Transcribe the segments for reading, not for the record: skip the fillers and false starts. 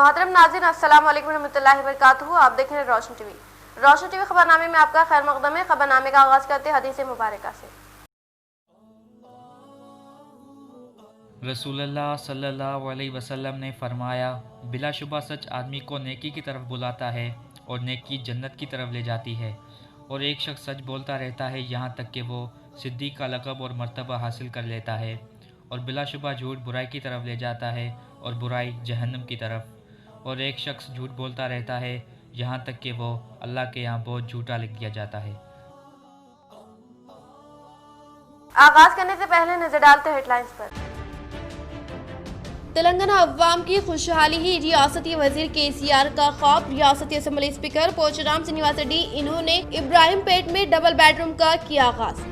मोहतरम नाज़रीन, अस्सलाम वालेकुम रहमतुल्लाहि व बरकातुहू। आप देख रहे हैं रोशन टीवी खबरनामे में आपका खैर मकदम है। खबरनामे का आगाज करते हैं हदीस मुबारका से। रसूलुल्लाह सल्लल्लाहु अलैहि वसल्लम ने फरमाया, बिलाशुबा सच आदमी को नेकी की तरफ बुलाता है और नेकी जन्नत की तरफ ले जाती है, और एक शख्स सच बोलता रहता है यहाँ तक कि वो सिद्दीक का लक़ब और मर्तबा हासिल कर लेता है, और बिलाशुबा झूठ बुराई की तरफ ले जाता है और बुराई जहन्नम की तरफ, और एक शख्स झूठ बोलता रहता है यहाँ तक कि वो अल्लाह के यहाँ बहुत झूठा लिख दिया जाता है। आगाज करने से पहले नजर डालते हेडलाइंस पर। तेलंगाना अवाम की खुशहाली ही रियासती वजीर KCR का ख्वाब। रियासती असम्बली स्पीकर पोचाराम श्रीनिवास रेड्डी इन्होंने इब्राहिम पेट में डबल बेडरूम का किया आगाज।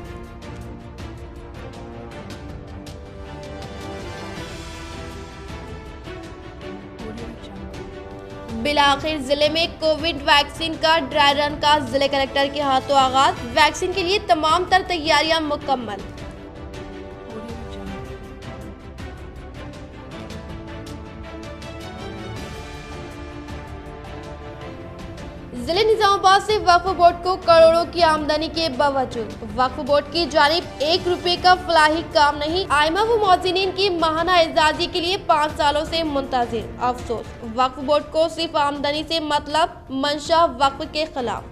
बिलाखिर जिले में कोविड वैक्सीन का ड्राई रन का जिले कलेक्टर के हाथों आगाज। वैक्सीन के लिए तमाम तर तैयारियां मुकम्मल। जिले निजामाबाद से वक्फ बोर्ड को करोड़ों की आमदनी के बावजूद वक्फ बोर्ड की जानिब 1 रुपए का फलाही काम नहीं। आइमा व मौजिनीन की माहाना एजाजी के लिए 5 सालों से मुंतजिर। अफसोस, वक्फ बोर्ड को सिर्फ आमदनी से मतलब, मंशा वक्फ के खिलाफ।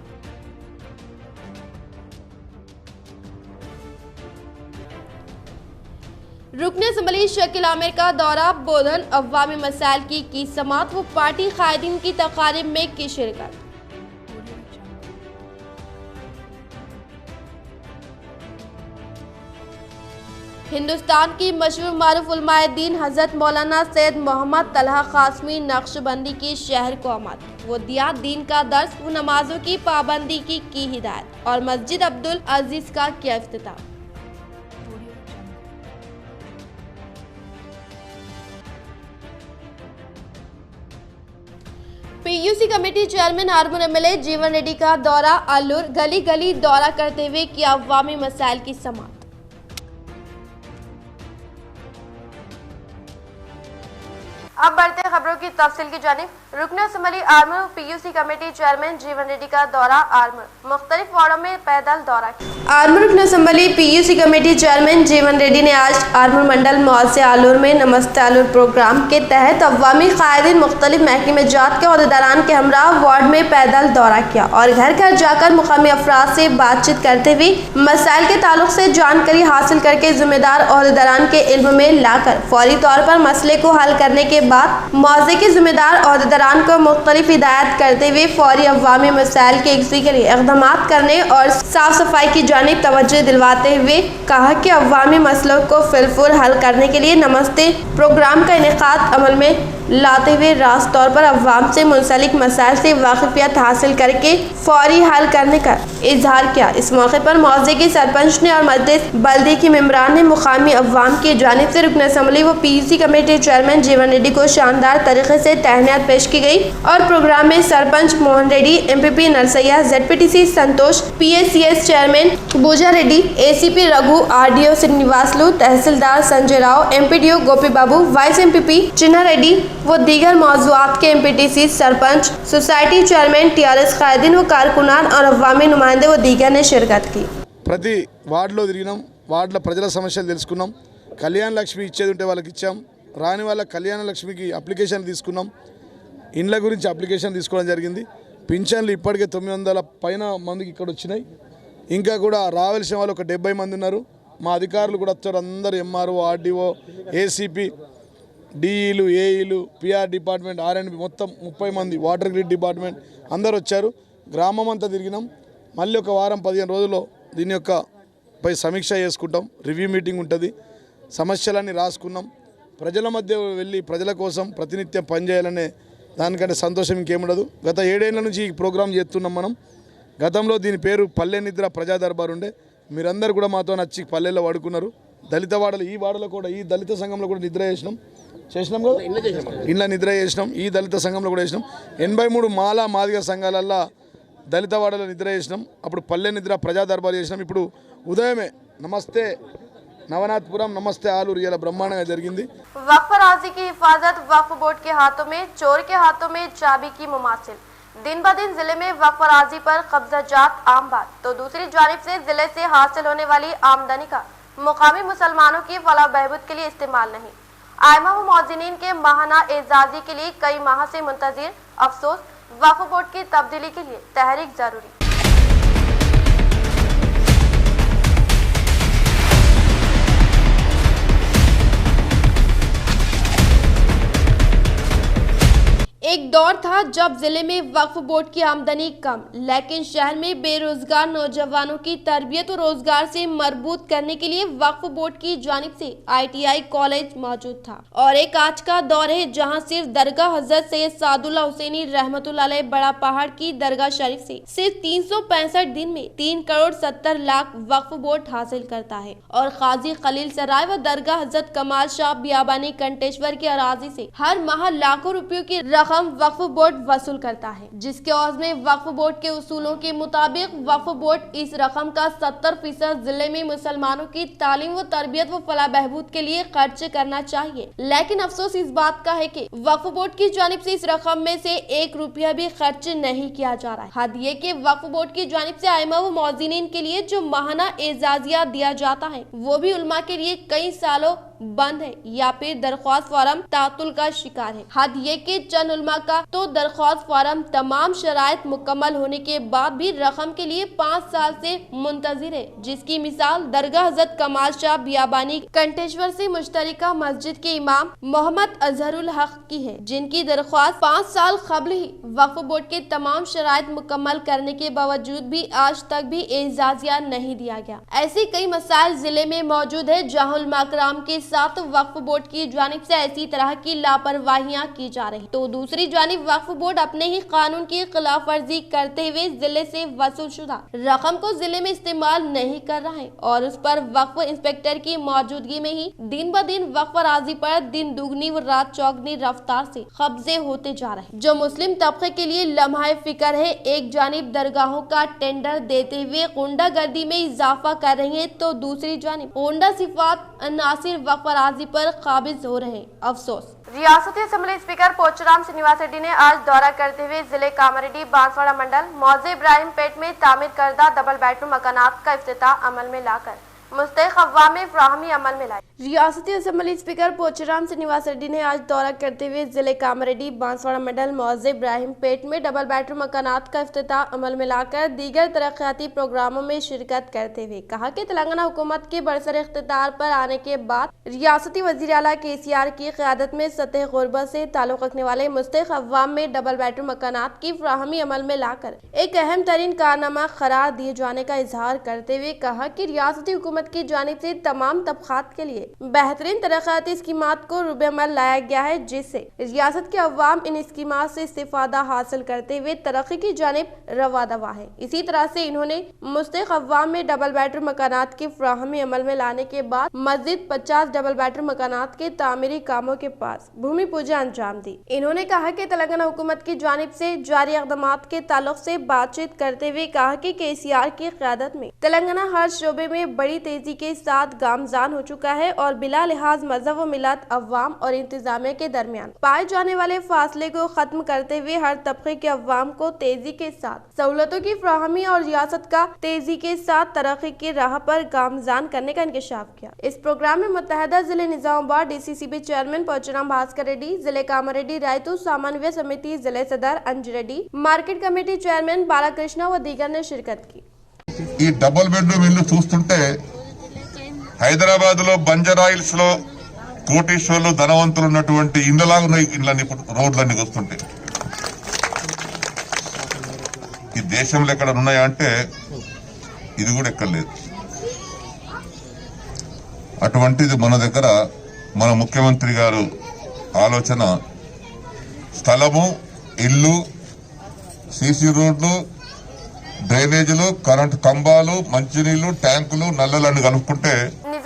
रुकने असम्बली शकील आमिर का दौरा बोधन। अवामी मसाइल की समात व पार्टी कायदीन की तकारीब में की शिरकत। हिंदुस्तान की मशहूर मारूफ उलमाए दीन हजरत मौलाना सैयद मोहम्मद तलहा कासमी नक्शबंदी की शहर को आमद। वो दिया दीन का दर्स व नमाजों की पाबंदी की हिदायत, और मस्जिद अब्दुल अजीज का किया इफ्तिताह। PUC committee chairman Armoor MLA जीवन रेड्डी का दौरा अल्लूर। गली गली दौरा करते हुए किया अवामी मसाइल की समात। अब बढ़ते खबरों की तफसील की जानिब। रुकन assembly Armoor PUC committee chairman जीवन रेड्डी का दौरा आर्मूर। मुख्तलिफ वार्डों में पैदल दौरा किया। आर्मूर रुकन असम्बली PUC कमेटी चेयरमैन जीवन रेड्डी ने आज आर्मूर मंडल मुआसे आलूर में नमस्ते आलूर प्रोग्राम के तहत अवामी कायदीन मुख्तलिफ महकमे जात के अहदेदारान के हमरा वार्ड में पैदल दौरा किया और घर घर जाकर मुकामी अफराद से बातचीत करते हुए मसाइल के ताल्लुक से जानकारी हासिल करके जिम्मेदार अहदेदारान के इल्म में लाकर फौरी तौर पर मसले को हल करने के बाद मुआवजे के जिम्मेदार अहदेदारान को मुख्तलिफ हिदायत करते हुए फौरी अवामी मसाइल के यकसी के लिए इक़दाम करने और साफ सफाई की जानिब तवज्जो दिलवाते हुए कहा कि अवामी मसलों को फिलफूर हल करने के लिए नमस्ते प्रोग्राम का इनेकाद अमल में लाते हुए रास्त तौर पर अवाम से मुंसलिक मसाइल से वाकिफियत हासिल करके फौरी हल करने का इजहार किया। इस मौके पर मुआवजे के सरपंच ने और मजलिस बल्दी के मेंबरान ने मुकामी अवाम की जानिब से रुकन असम्बली व PUC कमेटी चेयरमैन जीवन रेड्डी को शानदार तरीके से तहनीत पेश की गई और प्रोग्राम में sarpanch Mohan Reddy, MPP Narsaiah, ZPTC Santosh, PACS chairman Booja Reddy, ACP Raghu, RDO Srinivasulu, tehsildar Sanjay Rao, MPDO Gopi Babu, vice MPP Chinna Reddy वो दीगर मौजूआत के MPTC sarpanch, society chairman, TRS कायदीन व कारकुनान और अवामी नुमाइंदे व दीगर ने शिरकत की। ప్రతి వార్డులో తిరిగినాం, వార్డుల ప్రజల సమస్యలు తెలుసుకున్నాం, కళ్యాణ లక్ష్మి ఇచ్చేది ఉంటే వాళ్ళకి ఇచ్చాం, రాని వాళ్ళ కళ్యాణ లక్ష్మికి అప్లికేషన్ తీసుకున్నాం, ఇండ్ల గురించి అప్లికేషన్ తీసుకోవడం జరిగింది। పింఛన్లు ఇప్పటికే 900 పైన మందికి ఇక్కడ వచ్చినాయి, ఇంకా కూడా రావాల్సిన వాళ్ళు ఒక 70 మంది ఉన్నారు। మా అధికారులు కూడా వచ్చారు, అందరూ MRO, RDO, ACP, DEలు, AEలు, PR department, R&B మొత్తం 30 మంది, వాటర్ గ్రిడ్ డిపార్ట్మెంట్ అందరూ వచ్చారు। గ్రామం అంతా తిరిగినాం। మళ్ళీ ఒక వారం 15 రోజుల్లో దీని యొక్క పై సమీక్ష చేసుకుంటాం, రివ్యూ మీటింగ్ ఉంటుంది, సమస్యలన్నీ రాసుకున్నాం। ప్రజల మధ్య వెళ్ళి ప్రజల కోసం ప్రతినిత్యం పనిచేయాలనే దానికంటే సంతోషం ఇంకేముండదు। గత 7 ఏళ్ల నుంచి ఈ ప్రోగ్రాం చేస్తున్నాం మనం। గతంలో దీని పేరు పల్లె నిద్ర ప్రజా దర్బార్ ఉండే, మీరందరూ కూడా మాతో నచ్చి పల్లెల్లో వాడుకున్నారు। దళిత వాడలు, ఈ వాడలో కూడా, ఈ దళిత సంఘంలో కూడా నిద్ర చేసినాం కదా, ఇంట్లో నిద్ర చేసినాం, ఈ దళిత సంఘంలో కూడా చేసినాం। 83 మాలా మాదిగ సంఘాలల్లో దళిత వాడలో నిద్ర చేసినాం, అప్పుడు పల్లె నిద్ర ప్రజా దర్బార్ చేసినాం। ఇప్పుడు ఉదయమే నమస్తే నవనాథపురం నమస్తే ఆలూరు ఇలా బ్రహ్మాండంగా జరిగింది. वक्फ राजी की हिफाजत वक्फ बोर्ड के हाथों में, चोर के हाथों में चाबी की मुमासिल। दिन ब दिन जिले में वक्फ राजी पर कब्जा जात आम बात, तो दूसरी जानिब से जिले से हासिल होने वाली आमदनी का मुकामी मुसलमानों की फलाह बहबूद के लिए इस्तेमाल नहीं। आइमा व मौजिनीन के माहाना एजाजी के लिए कई माह से मुंतजिर अफसोस, वक्फ बोर्ड की तब्दीली के लिए तहरीक जरूरी। एक दौर था जब जिले में वक्फ बोर्ड की आमदनी कम, लेकिन शहर में बेरोजगार नौजवानों की तरबियत और रोजगार से मरबूत करने के लिए वक्फ बोर्ड की जानिब से ITI कॉलेज मौजूद था। और एक आज का दौर है जहां सिर्फ दरगाह हजरत सैयद सादुल्लाह हुसैनी रहमतुल्लाह अलैह बड़ा पहाड़ की दरगाह शरीफ से सिर्फ 365 दिन में 3 करोड़ 70 लाख वक्फ बोर्ड हासिल करता है और काजी खलील सराय व दरगाह हजरत कमाल शाह बियाबानी कंटेश्वर की अराजी से हर माह लाखों रुपयों की रकम वक्फ बोर्ड वसूल करता है, जिसके एवज में वक्फ बोर्ड के उसूलों के मुताबिक वक्फ बोर्ड इस रकम का 70% जिले में मुसलमानों की तालीम व तरबियत व फलाह बहबूद के लिए खर्च करना चाहिए। लेकिन अफसोस इस बात का है कि वक्फ बोर्ड की जानिब से इस रकम में से 1 रुपया भी खर्च नहीं किया जा रहा है। हद ये कि वक्फ बोर्ड की जानिब से आइमा व मौजिनीन के लिए जो माहाना एजाजिया दिया जाता है वो भी उलमा के लिए कई सालों बंद है या फिर दरख्वास्त फॉर्म तातुल का शिकार है। हद ये कि चंद उलमा का तो दरख्वास्त फॉर्म तमाम शराइत मुकम्मल होने के बाद भी रकम के लिए 5 साल से मुंतजिर है, जिसकी मिसाल दरगाह हजरत कमाल शाह बियाबानी कंटेश्वर से मुश्तरका मस्जिद के इमाम मोहम्मद अजहरुल हक की है, जिनकी दरख्वास्त 5 साल कबल ही वक्फ बोर्ड के तमाम शराइत मुकम्मल करने के बावजूद भी आज तक भी एजाजिया नहीं दिया गया। ऐसे कई मसाइल जिले में मौजूद है जहाँ उलमा कराम के साथ वक्फ बोर्ड की जानिब से ऐसी तरह की लापरवाहियां की जा रही, तो दूसरी जानिब वक्फ बोर्ड अपने ही कानून की खिलाफ वर्जी करते हुए जिले से वसूल शुदा रकम को जिले में इस्तेमाल नहीं कर रहा है और उस पर वक्फ इंस्पेक्टर की मौजूदगी में ही दिन ब दिन वक्फ राजी पर दिन दुगनी व रात चौगनी रफ्तार से कब्जे होते जा रहे हैं, जो मुस्लिम तबके के लिए लम्हा फिक्र है। एक जानिब दरगाहों का टेंडर देते हुए गुंडागर्दी में इजाफा कर रही है, तो दूसरी जानिब गुंडा सिफात नासिर वक्फ राजी पर काबिज हो रहे। अफसोस। रियासती असेंबली स्पीकर पोचराम श्रीनिवास रेड्डी ने आज दौरा करते हुए जिले कामारेड्डी बांसवाड़ा मंडल मौजे इब्राहिम पेट में तामीर करदा डबल बेडरूम मकानात का इफ्तिताह अमल में लाकर मुस्तहिक अवाम में फ्राहमी अमल में लाई। रियासती असेंबली स्पीकर पोचराम श्रीनिवास रेड्डी ने आज दौरा करते हुए जिले कामारेड्डी बांसवाड़ा मंडल मौजे इब्राहिम पेट में डबल बेडरूम मकानात का इफ्तिताह अमल में लाकर दीगर तरक्याती प्रोग्रामों में शिरकत करते हुए कहा कि तेलंगाना हुकूमत के बरसर इख्तियार पर आने के बाद रियासती वज़ीर आला KCR की क़यादत में सतह गुरबत से ताल्लुक़ रखने वाले मुस्तहिक अवाम में डबल बेडरूम मकानात की फ्राहमी अमल में लाकर एक अहम तरीन कारनामा करार दिए जाने का इजहार करते हुए कहा कि रियासती हुकूमत की जानिब से तमाम तबकात के लिए बेहतरीन तरक्याती स्कीमात को रूबे अमल लाया गया है, जिससे रियासत के अवाम इन स्कीमात से इस्तिफादा हासिल करते हुए तरक्की की जानिब रवा दवा है। इसी तरह से इन्होंने मुस्तहिक अवाम में डबल बेडरूम मकानात की फ्राहमी अमल में लाने के बाद मस्जिद 50 डबल बेडरूम मकानात के तामीरी कामों के पास भूमि पूजा अंजाम दी। इन्होंने कहा कि तेलंगाना हुकूमत की जानिब से जारी इक़दामात के ताल्लुक से बातचीत करते हुए कहा कि KCR की क़यादत में तेलंगाना हर शोबे में बड़ी तेजी के साथ गामजान हो चुका है और बिला लिहाज मजहब व मिलत अवाम और इंतजामिया के दरमियान पाए जाने वाले फासले को खत्म करते हुए हर तबके के अवाम को तेजी के साथ सहूलतों की फ्राहमी और रियासत का तेजी के साथ तरक्की की राह पर गामजान करने का इंकशाफ किया। इस प्रोग्राम में मुत्तहदा जिले निजामाबाद DCCB चेयरमैन पोचराम भास्कर रेड्डी, जिले कामारेड्डी रायतू समन्वय समिति जिले सदर Anju Reddy, market committee chairman Balakrishna व दीगर ने शिरकत की। ఈ డబుల్ బెడ్రూమ్ ఇల్లు చూస్తుంటే హైదరాబాద్ లో బంజారాయిల్స్ లో కోటేశ్వర్లు ధనవంతులు ఉన్నటువంటి ఇండ్లలాగా ఇళ్ళని రోడ్లన్నీ వస్తుంటాయి. ఈ దేశంలో ఎక్కడ ఉన్నాయా అంటే ఇది కూడా ఎక్కడ లేదు. అటువంటిది మన దగ్గర మన ముఖ్యమంత్రి గారు ఆలోచన స్థలము, ఇల్లు, సీసీ రోడ్లు, డ్రైనేజీలు, కరెంటు కంబాలు, మంచినీళ్లు, ట్యాంకులు, నల్లలన్నీ కలుపుకుంటే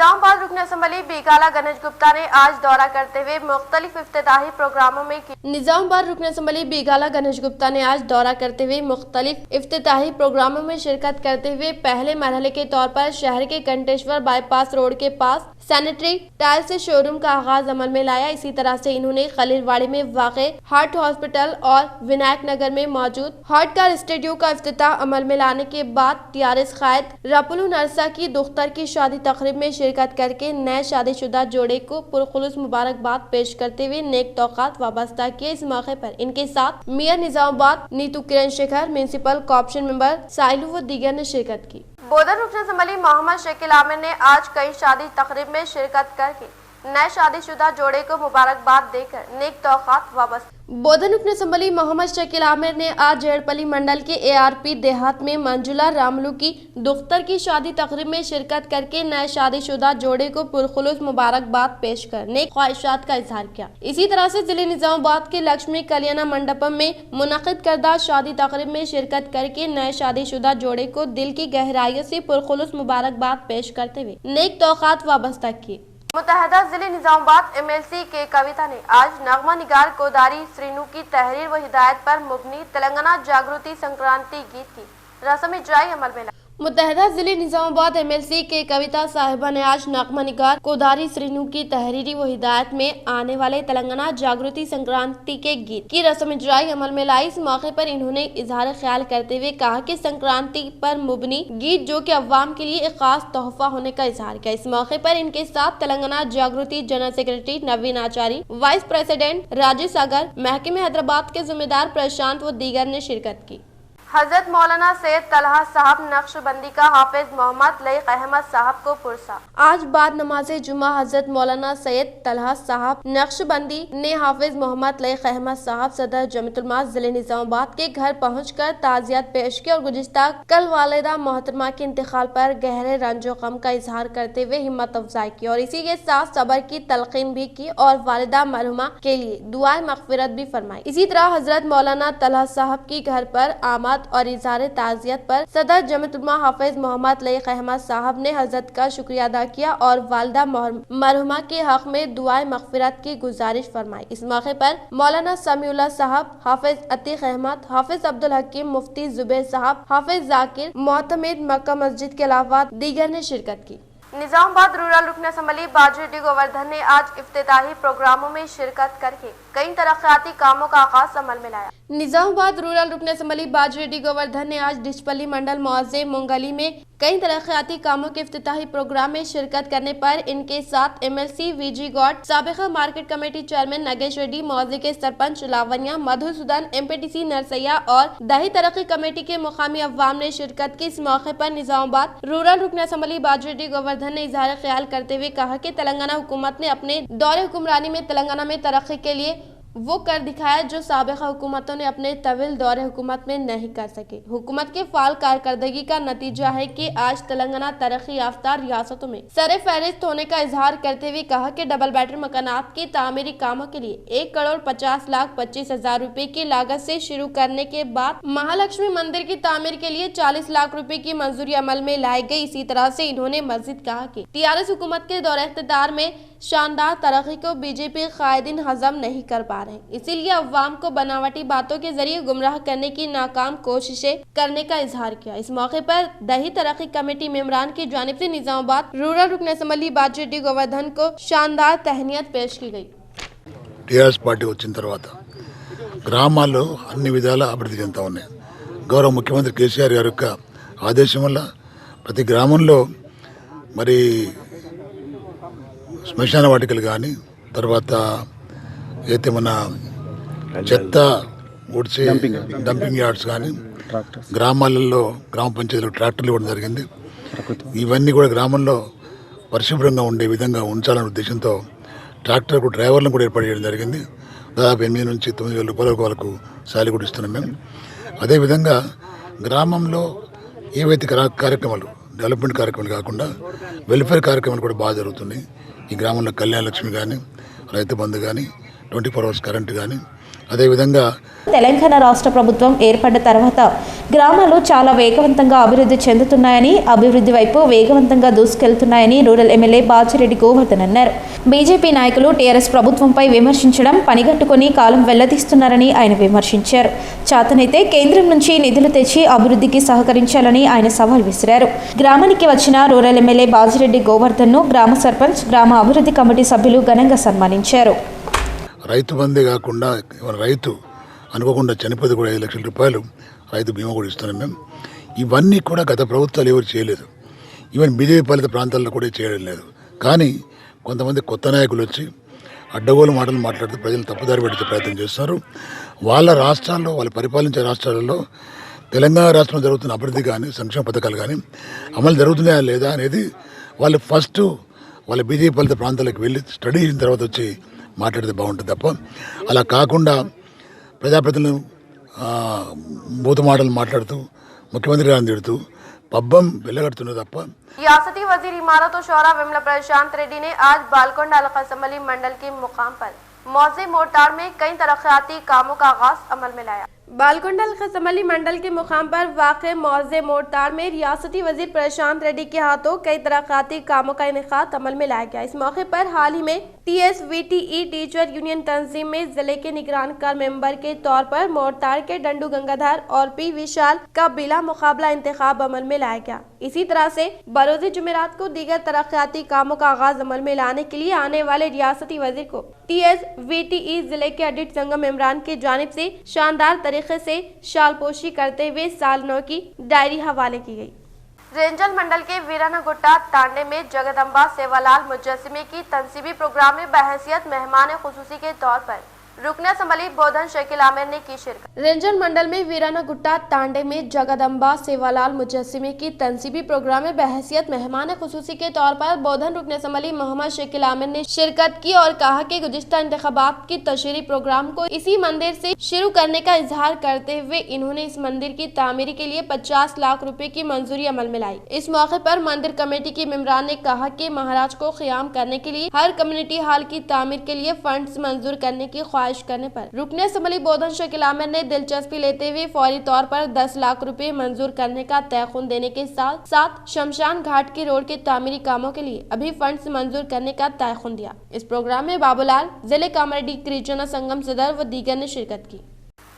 निजामाबाद रुकन असम्बली बीकाला गणेश गुप्ता ने आज दौरा करते हुए मुख्तलिफ इफ्तिताही प्रोग्रामों में निजामाबाद रुकन असम्बली बीकाला गणेश गुप्ता ने आज दौरा करते हुए मुख्तलिफ इफ्तिताही प्रोग्रामों में शिरकत करते हुए पहले मरहले के तौर पर शहर के कंटेश्वर बाईपास रोड के पास सैनिटरी टाइल से शोरूम का आगाज अमल में लाया। इसी तरह से इन्होंने खलीलवाड़ी में वाक़े हार्ट हॉस्पिटल और विनायक नगर में मौजूद हार्ट कार स्टूडियो का इफ्तिताह अमल में लाने के बाद टीआरएस कायद रपुलू नरसा की दुख्तर की शादी तकरीब में शिरकत करके नए शादीशुदा जोड़े को पुरखुलूस मुबारकबाद पेश करते हुए नेक तौक़ात वाबस्ता किए। इस मौके पर इनके साथ mayor Nizamabad Neetu Kiran Shekhar, municipal corporation member Sailu व दीगर ने शिरकत की। बोधन रुकन असम्बली मोहम्मद शकील आमिर ने आज कई शादी तकरीब में शिरकत करके नए शादीशुदा जोड़े को मुबारकबाद देकर नेक तौक़ात वाबस्ता। बोधन रुकन असम्बली मोहम्मद शकील आमिर ने आज जेड़पली मंडल के ARP देहात में मंजुला रामलू की दुख्तर की शादी तकरीब में शिरकत करके नए शादीशुदा जोड़े को पुरखुलूस मुबारकबाद पेश कर नेक ख्वाहिशात का इजहार किया। इसी तरह से जिले निजामाबाद के लक्ष्मी कल्याणा मंडपम में मुनक़िद करदा शादी तकरीब में शिरकत करके नए शादीशुदा जोड़े को दिल की गहराइयों से पुरखुलूस मुबारकबाद पेश करते हुए नेक तौक़ात वाबस्ता किए। मुतहदा जिले निजामाबाद MLC के कविता ने आज नगमा निगार कोदारी श्रीनू की तहरीर व हिदायत पर मुबनी तेलंगाना जागृति संक्रांति गीत की रस्म इजराई अमल में लाई। मुतहदा जिले निजामाबाद MLC के कविता साहिबा ने आज नगमा निगार कोदारी श्रीनू की तहरीरी व हिदायत में आने वाले तेलंगाना जागृति संक्रांति के गीत की रस्म इजराई अमल में लाई। इस मौके पर इन्होंने इजहार ख्याल करते हुए कहा कि संक्रांति पर मुबनी गीत जो कि अवाम के लिए एक खास तोहफा होने का इजहार किया। इस मौके पर इनके साथ तेलंगाना जागृति जनरल सेक्रेटरी नवीन आचार्य, वाइस प्रेसिडेंट राजेश सागर, महकमे हैदराबाद के जिम्मेदार प्रशांत व दीगर ने शिरकत की। हजरत मौलाना सैयद तलहा साहब नक्शबंदी का हाफिज मोहम्मद लईक अहमद साहब को पुरसा। आज बाद नमाज जुमा हजरत मौलाना सैयद तलहा साहब नक्शबंदी ने हाफिज मोहम्मद लईक अहमद साहब सदर जमीयतुल उलमा जिले निजामाबाद के घर पहुंचकर ताज़ियत पेश की और गुज़िश्ता कल वालिदा मोहतरमा के इंतकाल पर गहरे रंजो गम का इजहार करते हुए हिम्मत अफजाई की और इसी के साथ सब्र की तलकीन भी की और वालिदा मरहुमा के लिए दुआए मग़फ़िरत भी फरमाई। इसी तरह हजरत मौलाना तलहा साहब की घर पर आमद और इज़हार ताज़ियत पर सदर जमीयतुल उलमा हाफिज मोहम्मद लईक अहमद साहब ने हजरत का शुक्रिया अदा किया और वालिदा मरहुमा के हक में दुआए मग़फ़िरत की गुजारिश फरमाई। इस मौके पर मौलाना समीउल्लाह साहब, हाफिज अतीक अहमद, हाफिज अब्दुल हकीम, मुफ्ती जुबैर साहब, हाफिज जाकिर, मोहतमिद मक्का मस्जिद के अलावा दीगर ने शिरकत की। निजामाबाद रूरल रुकन असम्बली बाजरेड्डी गोवर्धन ने आज इफ्तिताही प्रोग्रामों में शिरकत करके कई तरक्याती कामों का आगाज अमल में लाया। निजामाबाद रूरल रुकन असम्बली बाजरेड्डी गोवर्धन ने आज डिचपल्ली मंडल मुअज़्ज़े मुंगली में कई तरक्याती कामों के इफ्तिताही प्रोग्राम में शिरकत करने पर इनके साथ MLC VG गॉड, साबिक़ा market committee chairman Nagesh Reddy, मुअज़्ज़े के सरपंच लावण्या, मधुसूदन, MPTC नरसैया और दही तरक्की कमेटी के मुकामी अवाम ने शिरकत की। इस मौके पर निजामाबाद रूरल रुकन असम्बली बाजरेड्डी गोवर्धन ने इजहार ख्याल करते हुए कहा कि तेलंगाना हुकूमत ने अपने दौरे हुक्मरानी में तेलंगाना में तरक्की के लिए वो कर दिखाया जो साबिक़ा हुकूमतों ने अपने तवील दौरे हुकूमत में नहीं कर सके। हुकूमत के फाल कारकर्दगी का नतीजा है कि आज तेलंगाना तरक्की याफ्ता रियासतों में सरे फहरिस्त होने का इजहार करते हुए कहा कि डबल बेडरूम मकानात की तामीरी कामों के लिए 1,50,25,000 रुपए की लागत से शुरू करने के बाद महालक्ष्मी मंदिर की तामीर के लिए 40 लाख रुपए की मंजूरी अमल में लाई गई। इसी तरह से इन्होंने मजीद कहा कि TRS हुकूमत के दौरे इख्तियार में शानदार तरक्की को BJP कायदीन हजम नहीं कर पा रहे, इसीलिए अवाम को बनावटी बातों के जरिए गुमराह करने की नाकाम कोशिशें करने का इजहार किया। इस मौके पर दही तरक्की कमेटी मेंबरान की जानिब से निजामाबाद रूरल रुकन असम्बली बाजरेड्डी गोवर्धन को शानदार तहनीयत पेश की गई। TRS పార్టీ వచ్చిన తర్వాత గ్రామాల్లో అన్ని విధాల అభివృద్ధి చెందుతా ఉన్నాయి. గౌరవ ముఖ్యమంత్రి కేసీఆర్ గారి యొక్క ఆదేశం వల్ల ప్రతి గ్రామంలో మరి శ్మశాన వాటికలు కానీ, తర్వాత అయితే మన చెత్త ఊడ్చే డంపింగ్ యార్డ్స్ కానీ, గ్రామాలలో గ్రామ పంచాయతీలో ట్రాక్టర్లు ఇవ్వడం జరిగింది. ఇవన్నీ కూడా గ్రామంలో పరిశుభ్రంగా ఉండే విధంగా ఉంచాలనే ఉద్దేశంతో ట్రాక్టర్కు డ్రైవర్లను కూడా ఏర్పాటు చేయడం జరిగింది. దాదాపు 8 నుంచి 9 వేల రూపాయల వాళ్ళకు శాలరీ కూడా ఇస్తున్నాం మేము. అదేవిధంగా గ్రామంలో ఏవైతే కార్యక్రమాలు, డెవలప్మెంట్ కార్యక్రమాలు కాకుండా వెల్ఫేర్ కార్యక్రమాలు కూడా బాగా జరుగుతున్నాయి. ఈ గ్రామంలో కళ్యాణ లక్ష్మి కానీ, రైతు బంధు కానీ, 24 hours కరెంటు కానీ, అదేవిధంగా తెలంగాణ రాష్ట్ర ప్రభుత్వం ఏర్పడ్డ తర్వాత గ్రామాలు చాలా వేగవంతంగా అభివృద్ధి చెందుతున్నాయని, అభివృద్ధి వైపు వేగవంతంగా దూసుకెళ్తున్నాయని రూరల్ ఎమ్మెల్యే బాచిరెడ్డి గోవర్ధన్ అన్నారు. బీజేపీ నాయకులు టీఆర్ఎస్ ప్రభుత్వంపై విమర్శించడం పనిగట్టుకుని కాలం వెల్లదీస్తున్నారని ఆయన విమర్శించారు. చేతనైతే కేంద్రం నుంచి నిధులు తెచ్చి అభివృద్ధికి సహకరించాలని ఆయన సవాల్ విసిరారు. గ్రామానికి వచ్చిన రూరల్ ఎమ్మెల్యే బాచిరెడ్డి గోవర్ధన్ను గ్రామ సర్పంచ్, గ్రామ అభివృద్ధి కమిటీ సభ్యులు ఘనంగా సన్మానించారు. రైతు బందే కాకుండా రైతు అనుకోకుండా చనిపోతే కూడా 5 లక్షల రూపాయలు రైతు బీమా కూడా ఇస్తున్నాం మేము. ఇవన్నీ కూడా గత ప్రభుత్వాలు ఎవరు చేయలేదు. ఈవెన్ బీజేపీ పాలిత ప్రాంతాల్లో కూడా చేయడం లేదు. కానీ కొంతమంది కొత్త నాయకులు వచ్చి అడ్డగోలు మాటలు మాట్లాడుతూ ప్రజలు తప్పుదారి పెట్టే ప్రయత్నం చేస్తున్నారు. వాళ్ళ రాష్ట్రాల్లో, వాళ్ళు పరిపాలించే రాష్ట్రాలలో తెలంగాణ రాష్ట్రంలో జరుగుతున్న అభివృద్ధి కానీ, సంక్షేమ పథకాలు కానీ అమలు జరుగుతున్నాయా లేదా అనేది వాళ్ళు ఫస్ట్ వాళ్ళ బీజేపీ పాలిత ప్రాంతాలకు వెళ్ళి స్టడీ చేసిన తర్వాత వచ్చి మాట్లాడితే బాగుంటుంది తప్ప అలా కాకుండా ప్రజాప్రతినిధులు బూతు మాటలు మాట్లాడుతూ ముఖ్యమంత్రి గారిని తిడుతూ పబ్బం వెళ్ళగడుతున్నది తప్ప. रियासती वजीर इमारत और शौरा विमला प्रशांत रेड्डी ने आज बालकोंडा हल्का असम्बली मंडल के मुकाम पर मौजे मोर्टार में कई तरक्याती कामों का आगाज अमल में लाया। बालकोंडा हल्का असम्बली मंडल के मुकाम पर वाक़े मौजे मोर्टार में रियासती वजीर प्रशांत रेड्डी के हाथों कई तरक्याती कामों का इनेकाद अमल में लाया गया। इस मौके पर हाल ही में TSVTE टीचर यूनियन तंजीम में जिले के निगरान कर मेंबर के तौर पर मोर्टार के डंडू गंगाधर और P विशाल का बिला मुकाबला इंतखाब अमल में लाया गया। इसी तरह से बरोज़ जुमेरात को दीगर तरक्याती कामों का आगाज अमल में लाने के लिए आने वाले रियासती वजीर को TSVTE जिले के ऑडिट संघ मेंबरान की जानिब से शानदार तरीके से शालपोशी करते हुए साल 9 की डायरी हवाले की गई। रेंजल मंडल के वीराना गुट्टा तांडे में जगदम्बा सेवालाल मुजस्सिमे की तंसीबी प्रोग्राम में बहैसियत मेहमान खुसूसी के तौर पर रुकन असम्बली बोधन शकील आमिर ने की शिरकत। रेंजल मंडल में वीराना गुट्टा तांडे में जगदम्बा सेवालाल मुजस्सिमे की तंसीबी प्रोग्राम में बहैसियत मेहमान खुसूसी के तौर पर बोधन रुकन असम्बली मोहम्मद शकील आमिर ने शिरकत की और कहा कि गुज़िश्ता इंतखाबात की तशरीह प्रोग्राम को इसी मंदिर से शुरू करने का इजहार करते हुए इन्होंने इस मंदिर की तामीर के लिए 50 लाख रुपए की मंजूरी अमल में लाई। इस मौके पर मंदिर कमेटी के मेंबरान ने कहा कि महाराज को क़याम करने के लिए हर कम्युनिटी हॉल की तामीर के लिए फंड्स मंजूर करने की ख्वाहिश करने पर रुकन असम्बली बोधन शकील आमिर ने दिलचस्पी लेते हुए फौरी तौर पर 10 लाख रुपए मंजूर करने का तयखुन देने के साथ साथ शमशान घाट की रोड के तामीरी कामों के लिए अभी फंड्स मंजूर करने का तयखुन दिया। इस प्रोग्राम में बाबूलाल, जिले कामरेड्डी क्रिश्चियन संगम सदर व दीगर ने शिरकत की।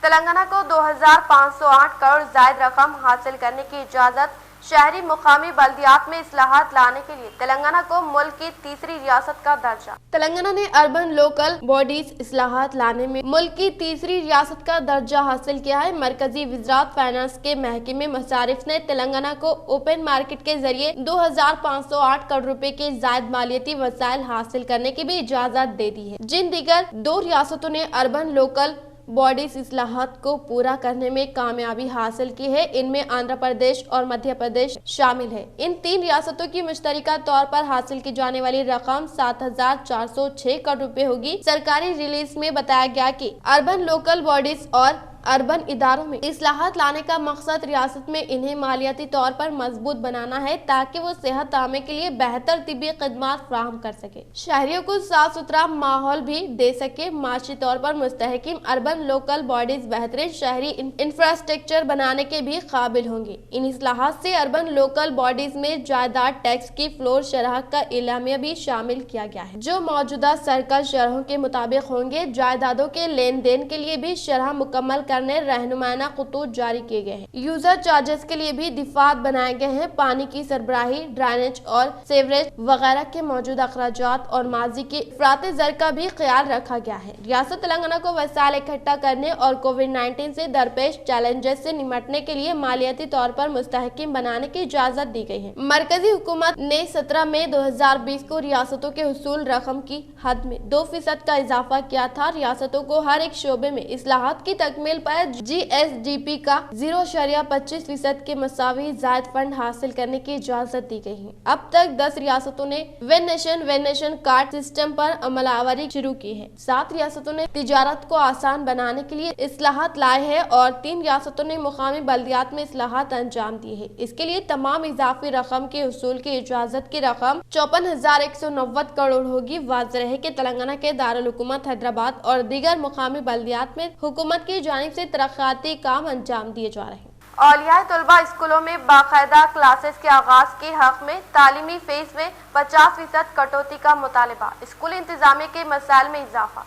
तेलंगाना को 2508 करोड़ जायद रकम हासिल करने की इजाजत। शहरी मुकामी बल्दियात में इस्लाहात लाने के लिए तेलंगाना को मुल्क की तीसरी रियासत का दर्जा। तेलंगाना ने अर्बन लोकल बॉडीज इस्लाहात लाने में मुल्क की तीसरी रियासत का दर्जा हासिल किया है। मरकजी वज़ारत फाइनेंस के महकमे मसारिफ ने तेलंगाना को ओपन मार्केट के जरिए 2508 करोड़ रुपए के जायद मालियती वसाइल हासिल करने की भी इजाजत दे दी है। जिन दीगर 2 रियासतों ने अर्बन लोकल बॉडीज इस्लाहात को पूरा करने में कामयाबी हासिल की है, इनमें आंध्र प्रदेश और मध्य प्रदेश शामिल है। इन 3 रियासतों की मुश्तरका तौर पर हासिल की जाने वाली रकम 7406 करोड़ रुपए होगी। सरकारी रिलीज में बताया गया कि अर्बन लोकल बॉडीज और अर्बन इदारों में इस्लाहात लाने का मकसद रियासत में इन्हें मालियाती तौर पर मजबूत बनाना है ताकि वो सेहत तामे के लिए बेहतर तिब्बी खिदमात फराहम कर सके, शहरियों को साफ सुथरा माहौल भी दे सके। माशी तौर पर मुस्तहकिम अर्बन लोकल बॉडीज बेहतरीन शहरी इंफ्रास्ट्रक्चर बनाने के भी काबिल होंगे। इन इस्लाहात से अर्बन लोकल बॉडीज में जायदाद टैक्स की फ्लोर शरह का इलामिया भी शामिल किया गया है, जो मौजूदा सर्कल शरहों के मुताबिक होंगे। जायदादों के लेन देन के लिए भी शरह मुकम्मल करने रहनुमाना खतूत जारी किए गए हैं। यूजर चार्जेस के लिए भी दिफात बनाए गए हैं। पानी की सरबराही, ड्रेनेज और सेवरेज वगैरह के मौजूदा अखराजात और माजी के अफरात ज़र का भी ख्याल रखा गया है। रियासत तेलंगाना को वसाइल इकट्ठा करने और कोविड-19 से दरपेश चैलेंजेस से निपटने के लिए मालियाती तौर पर मुस्तहकिम बनाने की इजाजत दी गई है। मरकजी हुकूमत ने 17 मई 2020 को रियासतों के हुसूल रकम की हद में 2% का इजाफा किया था। रियासतों को हर एक शोबे में इस्लाहात की तकमील पर GSDP का 0.25% के मसावी जायद फंड हासिल करने की इजाजत दी गई है। अब तक 10 रियासतों ने वन नेशन कार्ड सिस्टम पर अमलावरी शुरू की है। 7 रियासतों ने तिजारत को आसान बनाने के लिए इस्लाहात लाए हैं और 3 रियासतों ने मुकामी बल्दियात में इस्लाहात अंजाम दिए हैं। इसके लिए तमाम इजाफी रकम के उसूल की इजाजत की रकम 54,190 करोड़ होगी। वाज़ेह है कि तेलंगाना के दारुल हुकूमत हैदराबाद और दीगर मुकामी बल्दियात में हुकूमत की जानिब से तरक्याती काम अंजाम दिए जा रहे हैं। औलियाए तलबा स्कूलों में बाकायदा क्लासेस के आगाज के हक में तालीमी फीस में 50% कटौती का मुतालबा, स्कूल इंतजामिया के मसाइल में इजाफा।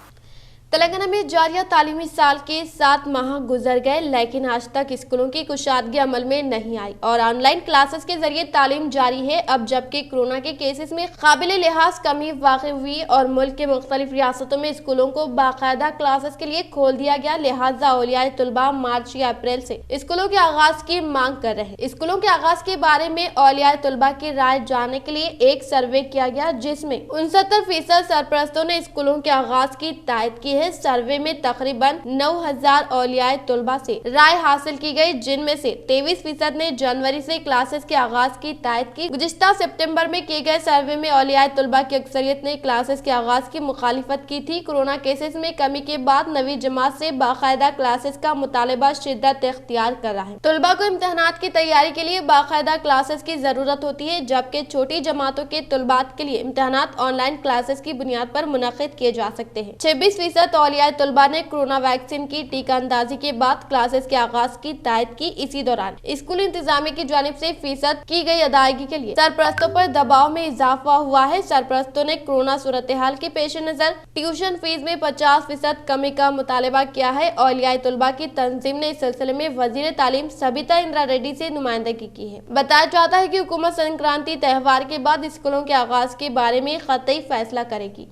तेलंगाना में जारिया तालीमी साल के 7 माह गुजर गए, लेकिन आज तक स्कूलों की कुशादगी अमल में नहीं आई और ऑनलाइन क्लासेस के जरिए तालीम जारी है। अब जबकि कोरोना के केसेस में काबिल लिहाज कमी वाक़ई हुई और मुल्क के मुख्तलिफ रियासतों में स्कूलों को बाकायदा क्लासेस के लिए खोल दिया गया, लिहाजा औलियाए तुलबा मार्च या अप्रैल से स्कूलों के आगाज की मांग कर रहे हैं। स्कूलों के आगाज के बारे में औलियाए तुलबा की राय जानने के लिए एक सर्वे किया गया, जिसमें 69% सरपरस्तों ने स्कूलों के आगाज की तायद की है। सर्वे में तकरीबन 9,000 औलियाए तुलबा से राय हासिल की गई, जिनमें से 23% ने जनवरी से क्लासेस के आगाज की तायद की। गुज़िश्ता सितंबर में किए गए सर्वे में औलियाए तुलबा की अक्सरियत ने क्लासेस के आगाज की मुखालिफत की थी। कोरोना केसेस में कमी के बाद नवी जमात से बाकायदा क्लासेस का मुतालबा शिद्दत इख्तियार कर रहा है। तुलबा को इम्तिहानात की तैयारी के लिए बाकायदा क्लासेस की जरूरत होती है, जबकि छोटी जमातों के तुलबात के लिए इम्तिहानात ऑनलाइन क्लासेस की बुनियाद पर मुनक़िद किए जा सकते हैं। 26% औलियाए तुलबा ने कोरोना वैक्सीन की टीका अंदाजी के बाद क्लासेस के आगाज की तायद की। इसी दौरान स्कूल इंतजामिया की जानिब से फीसद की गई अदायगी के लिए सरपरस्तों पर दबाव में इजाफा हुआ है। सरपरस्तों ने कोरोना सूरत हाल के पेश नजर ट्यूशन फीस में 50% कमी का मुतालबा किया है। औलियाए तुलबा की तंजीम ने इस सिलसिले में वजीर तालीम सबिता इंदिरा रेड्डी से नुमाइंदगी की है। बताया जाता है कि हुकूमत संक्रांति त्योहार के बाद स्कूलों के आगाज के बारे में कतई फैसला करेगी।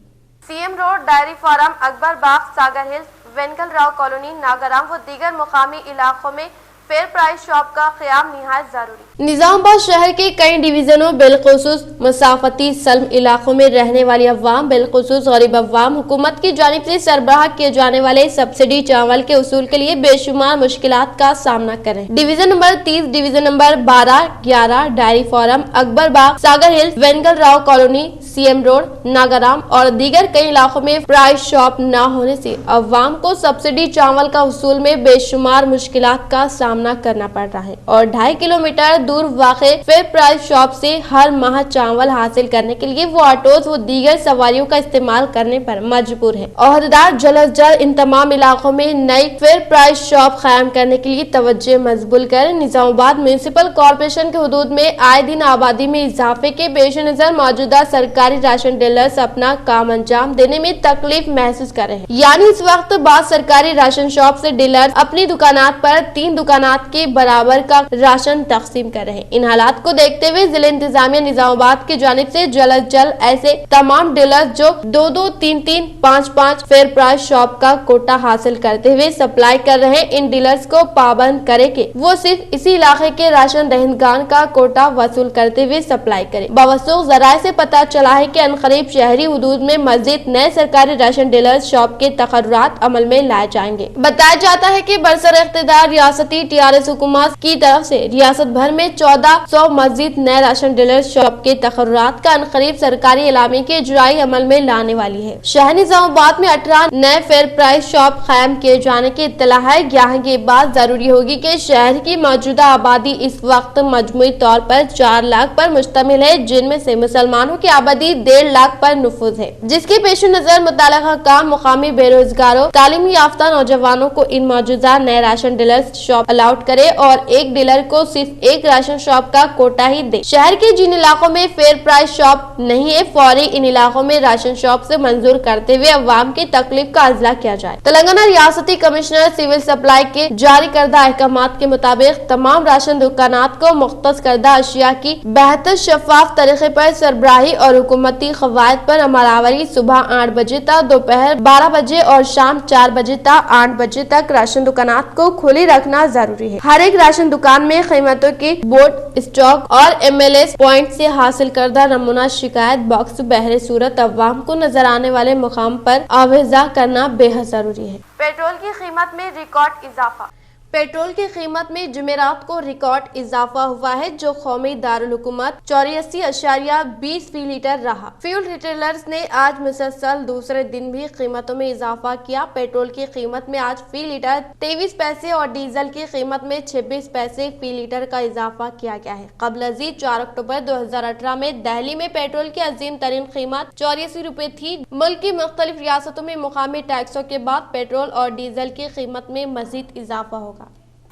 CM road, dairy farm, Akbar Bagh, Sagar hills, Vengal Rao colony, Nagaram व दीगर मुकामी इलाकों में फेयर प्राइस शॉप का क़याम निहायत जरूरी। निजामाबाद शहर के कई डिवीजनों बिलखुसूस मसाफती सल्म इलाकों में रहने वाली अवाम, बिलखुसूस गरीब अवाम, हुकूमत की जानिब से सरबराह किए जाने वाले सब्सिडी चावल के उसूल के लिए बेशुमार मुश्किलात का सामना कर रहे हैं। Division number 30, division number 12, 11, dairy farm, Akbar Bagh, Sagar hills, Vengal Rao colony, CM road, Nagaram और दीगर कई इलाकों में प्राइस शॉप न होने से अवाम को सब्सिडी चावल का उसूल में बेशुमार मुश्किलात का सामना करना पड़ रहा है और 2.5 किलोमीटर दूर वाक़े फेयर प्राइस शॉप से हर माह चावल हासिल करने के लिए वो ऑटोज व दीगर सवारियों का इस्तेमाल करने पर मजबूर है। ओहदेदार जल्द अज जल्द इन तमाम इलाकों में नई फेयर प्राइस शॉप कायम करने के लिए तवज्जो मजबूल कर निजामाबाद म्यूनिसिपल कॉर्पोरेशन के हुदूद में आए दिन आबादी में इजाफे के पेश नजर मौजूदा सरकारी राशन डीलर्स अपना काम अंजाम देने में तकलीफ महसूस कर रहे हैं। यानी इस वक्त बाद सरकारी राशन शॉप से डीलर अपनी दुकानात पर 3 दुकानात के बराबर का राशन तकसीम कर रहे हैं। इन हालात को देखते हुए जिले इंतजामिया निजामाबाद की जानिब से जल्द जल्द ऐसे तमाम डीलर्स जो 2-2, 3-3, 5-5 फेयर प्राइस शॉप का कोटा हासिल करते हुए सप्लाई कर रहे हैं, इन डीलर्स को पाबंद करे कि वो सिर्फ इसी इलाके के राशन दहिंदगान का कोटा वसूल करते हुए सप्लाई करे। बवसूख जराये से पता चला है कि अनकरीब शहरी हुदूद में मजीद नए सरकारी राशन डीलर्स शॉप के तकर्रुरात अमल में लाए जाएंगे। बताया जाता है कि बरसर इख्तिदार रियासती TRS हुकूमत की तरफ से रियासत भर में 1400 मजीद नए राशन डीलर शॉप के तकर्रुरात का अनकरीब सरकारी एलामी के इजराई अमल में लाने वाली है। शहर निजामाबाद में 18 नए फेयर प्राइस शॉप कायम किए जाने की इत्तला है। यहाँ ये बात जरूरी होगी कि शहर की मौजूदा आबादी इस वक्त मजमूई तौर पर 4 लाख पर मुश्तमिल है, जिनमें से मुसलमानों की आबादी 1.5 लाख पर नुफूज है, जिसके पेश नजर मुताल्लिका काम मुकामी बेरोजगारों, तालीमी याफ्ता नौजवानों को इन मौजूदा नए राशन डीलर शॉप अलाउट करे और एक डीलर को सिर्फ एक राशन शॉप का कोटा ही दे। शहर के जिन इलाकों में फेयर प्राइस शॉप नहीं है, फौरी इन इलाकों में राशन शॉप से मंजूर करते हुए अवाम की तकलीफ का अजला किया जाए। तेलंगाना रियासती कमिश्नर सिविल सप्लाई के जारी करदा अहकामात के मुताबिक तमाम राशन दुकानात को मुख्तस करदा अशिया की बेहतर शफाफ तरीके पर सरबराही और हुकूमती कवायद पर अमलावरी सुबह 8 बजे तक, दोपहर 12 बजे और शाम 4 बजे तक 8 बजे तक राशन दुकानात को खुली रखना जरूरी। जरूरी है। हर एक राशन दुकान में कीमतों की बोर्ड, स्टॉक और MLS पॉइंट से हासिल करदा नमूना शिकायत बॉक्स बहरे सूरत अवाम को नजर आने वाले मुकाम पर आवेजा करना बेहद जरूरी है। पेट्रोल की कीमत में रिकॉर्ड इजाफा। पेट्रोल की कीमत में जुमेरात को रिकॉर्ड इजाफा हुआ है, जो कौमी दारुल हुकूमत 84.20 फी लीटर रहा। फ्यूल रिटेलर्स ने आज मुसलसल दूसरे दिन भी कीमतों में इजाफा किया। पेट्रोल की कीमत में आज फी लीटर 23 पैसे और डीजल की कीमत में 26 पैसे फी लीटर का इजाफा किया गया है। कबल अजीज 4 अक्टूबर 2018 में दिल्ली में पेट्रोल की अजीम तरीन कीमत 84 रुपए थी। मुल्क की मुख्तलिफ रियासतों में मुकामी टैक्सों के बाद पेट्रोल और डीजल की कीमत में मजीद इजाफा होगा।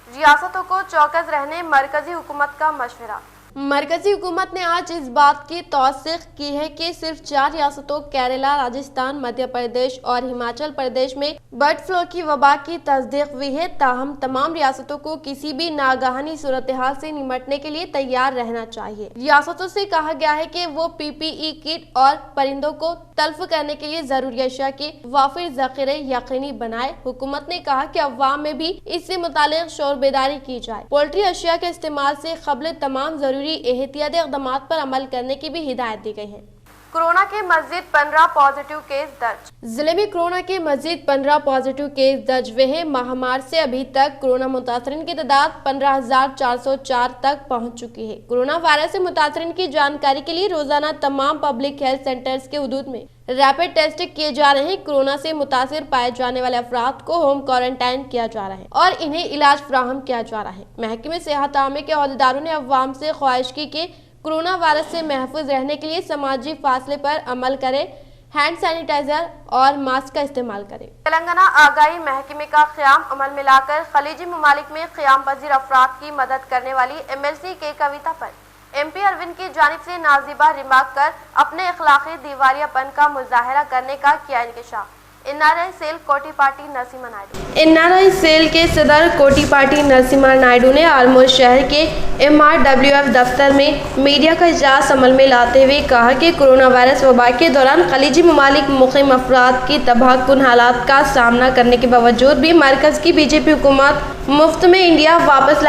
रियासतों को चौकस रहने मरकजी हुकूमत का मशवरा। मरकजी हुकूमत ने आज इस बात की तौसीक की है कि सिर्फ 4 रियासतों केरला, राजस्थान, मध्य प्रदेश और हिमाचल प्रदेश में बर्ड फ्लू की वबा की तस्दीक हुई है। ताहम तमाम रियासतों को किसी भी नागहानी सूरत हाल से निपटने के लिए तैयार रहना चाहिए। रियासतों से कहा गया है कि वो PPE किट और परिंदों को तल्फ करने के लिए जरूरी अशिया के वाफिर ज़ख़ीरे यकीनी बनाए। हुकूमत ने कहा कि अवाम में भी इससे मुतालिक शोर बेदारी की जाए। पोल्ट्री अशिया के इस्तेमाल से क़ब्ल तमाम जरूरी एहतियाती इक़दामात पर अमल करने की भी हिदायत दी गई है। कोरोना के मज़ीद 15 पॉजिटिव केस दर्ज। जिले में कोरोना के मज़ीद 15 पॉजिटिव केस दर्ज हुए हैं। महामार से अभी तक कोरोना मुतासरीन की तादाद 15,404 तक पहुंच चुकी है। कोरोना वायरस से मुतासरीन की जानकारी के लिए रोजाना तमाम पब्लिक हेल्थ सेंटर्स के हुदूद में रैपिड टेस्ट किए जा रहे हैं। कोरोना से मुतासिर पाए जाने वाले अफराद को होम क्वारंटाइन किया जा रहा है और इन्हें इलाज फराहम किया जा रहा है। महकमे सेहत आमे के अहदेदारों ने अवाम से ख्वाहिश की कि कोरोना वायरस से महफूज रहने के लिए समाजी फासले पर अमल करें, हैंड सैनिटाइजर और मास्क का इस्तेमाल करें। तेलंगाना आगाही महकमे का क़याम अमल में लाकर खलीजी ममालिक में क़याम पजीर अफराद की मदद करने वाली MLC के कविता पर MP अरविंद की जानिब से नाजिबा रिमार्क कर अपने अखलाकी दीवारियापन का मुजाहरा करने का किया इंकशाफ। NRI cell Kotipati Narasimha Naidu. NRI cell के सदर कोटिपाटी नरसिम्हा नायडू ने आलमोर शहर के MRWF दफ्तर में मीडिया का इजलास अमल में लाते हुए कहा कि कोरोना वायरस वबा के दौरान खलीजी ममालिक मुक़ीम अफराद की तबाहकुन हालात का सामना करने के बावजूद भी मरकज़ की BJP हुकूमत मुफ्त में इंडिया वापस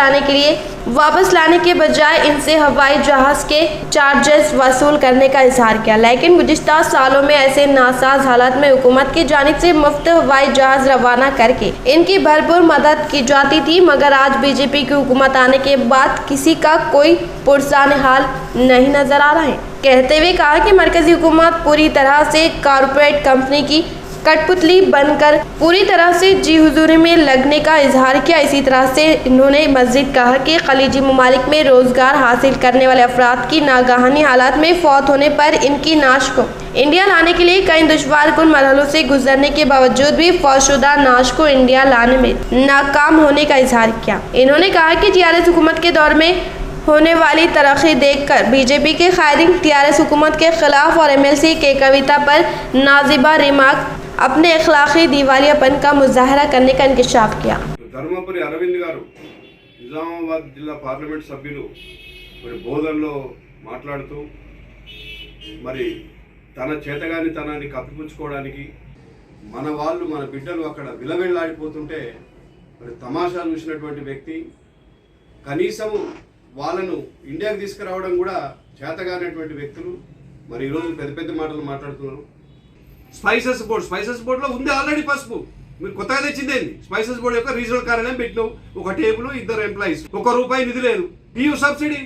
लाने के बजाय इनसे हवाई जहाज के चार्जेस वसूल करने का इजहार किया। लेकिन गुज़िश्ता सालों में ऐसे नासाज हालात में हुकूमत की जानिब से मुफ्त हवाई जहाज रवाना करके इनकी भरपूर मदद की जाती थी, मगर आज BJP की हुकूमत आने के बाद किसी का कोई पुरसान हाल नहीं नजर आ रहा है। कहते हुए कहा कि मरकजी हुकूमत पूरी तरह से कारपोरेट कंपनी की कठपुतली बनकर पूरी तरह से जी हुजूरी में लगने का इजहार किया। इसी तरह से इन्होंने मज़ीद कहा कि खलीजी ममालिक में रोज़गार हासिल करने वाले अफराद की नागहानी हालात में फौत होने पर इनकी नाश को इंडिया लाने के लिए कई दुश्वारकुन मरहलों से गुजरने के बावजूद भी फौतशुदा नाश को इंडिया लाने में नाकाम होने का इजहार किया। इन्होंने कहा कि TRS हुकूमत के दौर में होने वाली तरक्की देखकर BJP के कायदीन TRS हुकूमत के खिलाफ और MLC के कविता पर नाजिबा रिमार्क अपने अखलाकी दिवालियापन का मुजाहरा करने का इंकशाफ किया। ధర్మపురి అరవింద్ గారు నిజామాబాద్ జిల్లా పార్లమెంట్ సభ్యులు మరి బోధనలో మాట్లాడుతూ మరి తన చేతగానితనాన్ని కప్పిపుచ్చుకోవడానికి మన వాళ్ళు మన బిడ్డలు అక్కడ విలవిల్లాడిపోతుంటే మరి తమాషా చూసినటువంటి వ్యక్తి కనీసం వాళ్ళను ఇండియాకి తీసుకురావడం కూడా చేతగానటువంటి వ్యక్తులు మరి ఈరోజు పెద్ద పెద్ద మాటలు మాట్లాడుతున్నారు. స్పైసెస్ బోర్డులో ఉంది ఆల్రెడీ పసుపు, మీరు కొత్తగా తెచ్చిందేంది? స్పైసెస్ బోర్డు యొక్క రీజనల్ కార్యాలయం పెట్టినావు, ఒక టేబుల్, 2 ఎంప్లాయీస్, ₹1 నిధి లేదు. EU సబ్సిడీ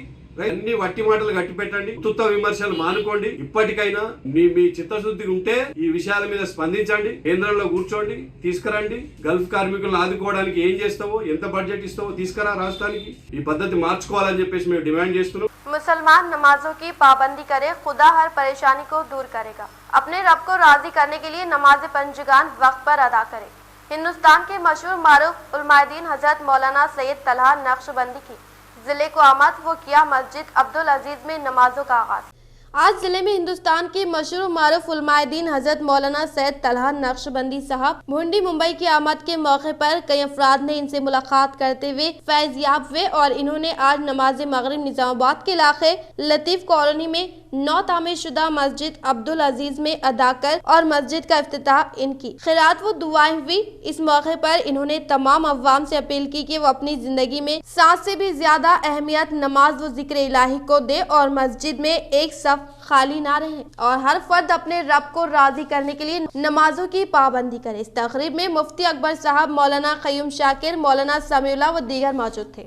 అన్ని వట్టి మాటలు గట్టి పెట్టండి, తుత్త విమర్శలు మానుకోండి. ఇప్పటికైనా మీ చిత్తశుద్ధి ఉంటే ఈ విషయాల మీద స్పందించండి, కేంద్రంలో కూర్చోండి, తీసుకురండి. గల్ఫ్ కార్మికులను ఆదుకోవడానికి ఏం చేస్తావో, ఎంత బడ్జెట్ ఇస్తావో తీసుకురా రాష్ట్రానికి. ఈ పద్ధతి మార్చుకోవాలని చెప్పేసి మేము డిమాండ్ చేస్తున్నాం. मुसलमान नमाजों की पाबंदी करे, खुदा हर परेशानी को दूर करेगा। अपने रब को राजी करने के लिए नमाज पंजगान वक्त पर अदा करे। हिंदुस्तान के मशहूर मारूफ उलमाए-दीन हजरत मौलाना सैयद तलहा नक्शबंदी की जिले को आमद, वो किया मस्जिद अब्दुल अजीज में नमाजों का आगाज। आज जिले में हिंदुस्तान के मशहूर मारूफ उलमाए-दीन हजरत मौलाना सैयद तलहा नक्शबंदी साहब भुंडी मुंबई की आमद के मौके पर कई अफराद ने इनसे मुलाकात करते हुए फैज़याब हुए और इन्होंने आज नमाज मगरिब निजामाबाद के इलाके लतीफ कॉलोनी में नौ तामीर शुदा मस्जिद अब्दुल अजीज में अदा कर और मस्जिद का इफ्तिताह इनकी खैरात व दुआएं हुई। इस मौके पर इन्होंने तमाम अवाम से अपील की कि वो अपनी जिंदगी में सांस से भी ज्यादा अहमियत नमाज व जिक्र इलाही को दे और मस्जिद में एक सफ खाली ना रहे और हर फर्द अपने रब को राजी करने के लिए नमाजों की पाबंदी करे। इस तकरीब में मुफ्ती अकबर साहब, मौलाना क़य्यूम शाकिर, मौलाना समीउल्लाह व दीगर मौजूद थे।